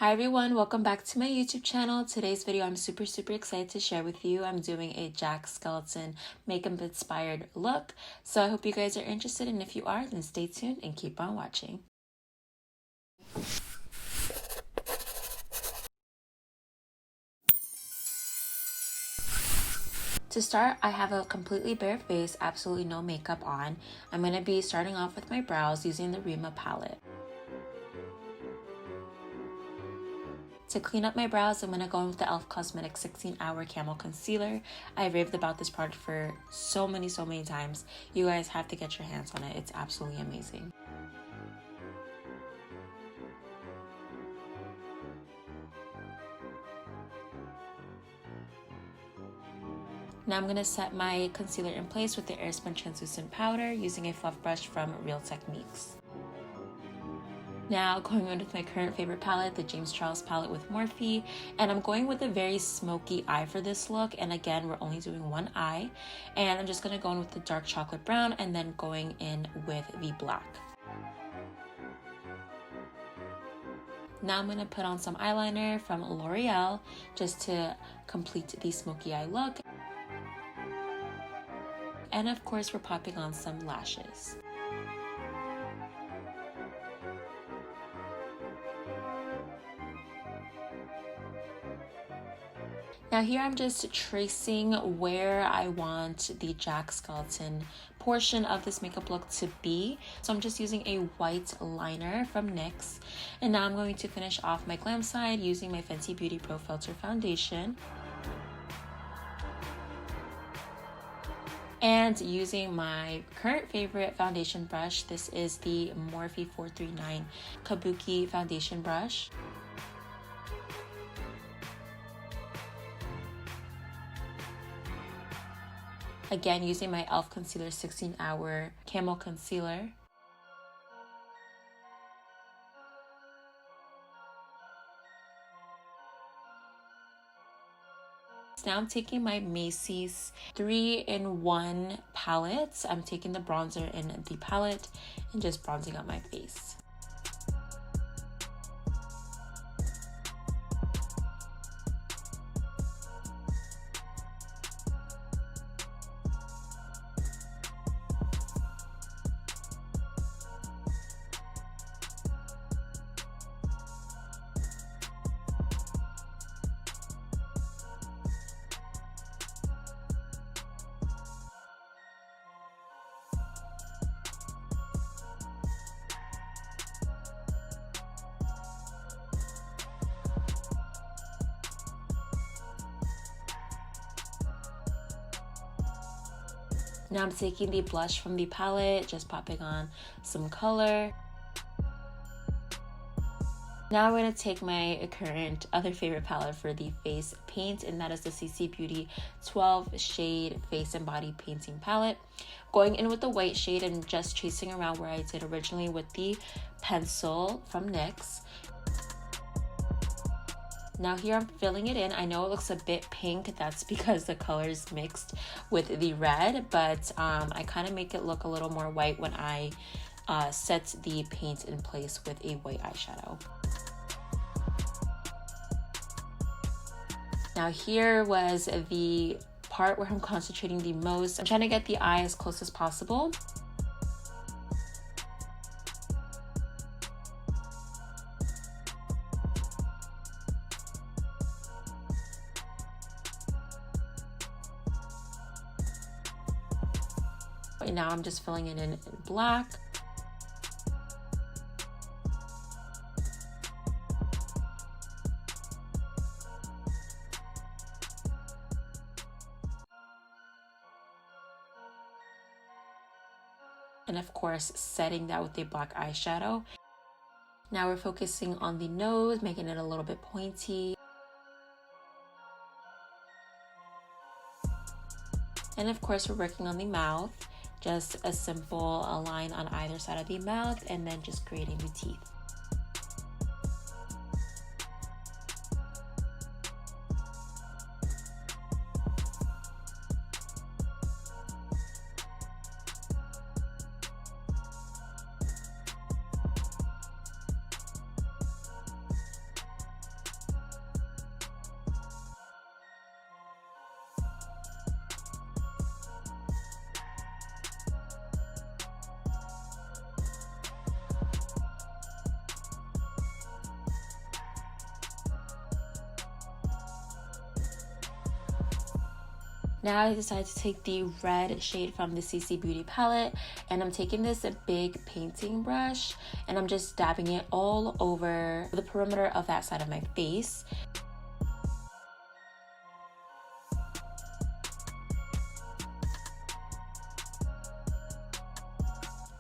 Hi everyone, welcome back to my YouTube channel. Today's video I'm super excited to share with you. I'm doing a Jack Skellington makeup inspired look. So I hope you guys are interested, and if you are, then stay tuned and keep on watching. To start, I have a completely bare face, absolutely no makeup on. I'm going to be starting off with my brows using the Rima palette. To clean up my brows, I'm going to go in with the e.l.f. Cosmetics 16-Hour Camo Concealer. I raved about this product for so many times. You guys have to get your hands on it. It's absolutely amazing. Now I'm going to set my concealer in place with the Airspun Translucent Powder using a fluff brush from Real Techniques. Now going in with my current favorite palette, the James Charles palette with Morphe, and I'm going with a very smoky eye for this look, and again we're only doing one eye, and I'm just going to go in with the dark chocolate brown and then going in with the black. Now I'm going to put on some eyeliner from L'Oreal just to complete the smoky eye look, and of course we're popping on some lashes. Now here I'm just tracing where I want the Jack Skellington portion of this makeup look to be. So I'm just using a white liner from NYX. And now I'm going to finish off my glam side using my Fenty Beauty Pro Filter Foundation. And using my current favorite foundation brush, this is the Morphe 439 Kabuki foundation brush. Again, using my e.l.f. Concealer 16-Hour Camo Concealer. Now I'm taking my Macy's 3-in-1 palette. I'm taking the bronzer in the palette and just bronzing up my face. Now I'm taking the blush from the palette, just popping on some color. Now I'm going to take my current other favorite palette for the face paint, and that is the CC Beauty 12 Shade Face and Body Painting Palette. Going in with the white shade and just tracing around where I did originally with the pencil from NYX. Now here I'm filling it in. I know it looks a bit pink. That's because the colors mixed with the red, but I kind of make it look a little more white when I set the paint in place with a white eyeshadow. Now here was the part where I'm concentrating the most. I'm trying to get the eye as close as possible. And now I'm just filling it in black. And of course, setting that with a black eyeshadow. Now we're focusing on the nose, making it a little bit pointy. And of course, we're working on the mouth. Just a simple line on either side of the mouth, and then just creating the teeth. Now I decided to take the red shade from the CC Beauty palette, and I'm taking this big painting brush and I'm just dabbing it all over the perimeter of that side of my face.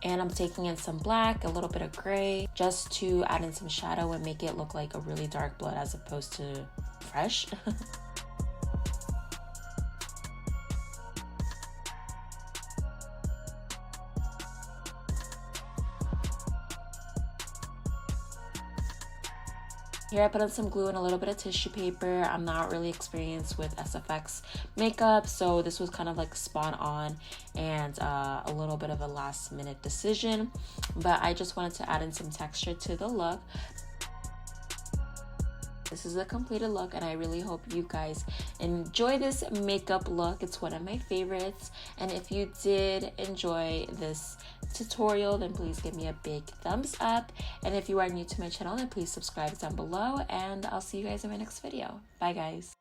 And I'm taking in some black, a little bit of gray, just to add in some shadow and make it look like a really dark blood as opposed to fresh. Here I put on some glue and a little bit of tissue paper. I'm not really experienced with SFX makeup, so this was kind of like spot on and a little bit of a last minute decision, but I just wanted to add in some texture to the look. This is a completed look, and I really hope you guys enjoy this makeup look. It's one of my favorites, and if you did enjoy this tutorial, then please give me a big thumbs up, and if you are new to my channel, then please subscribe down below, and I'll see you guys in my next video. Bye guys.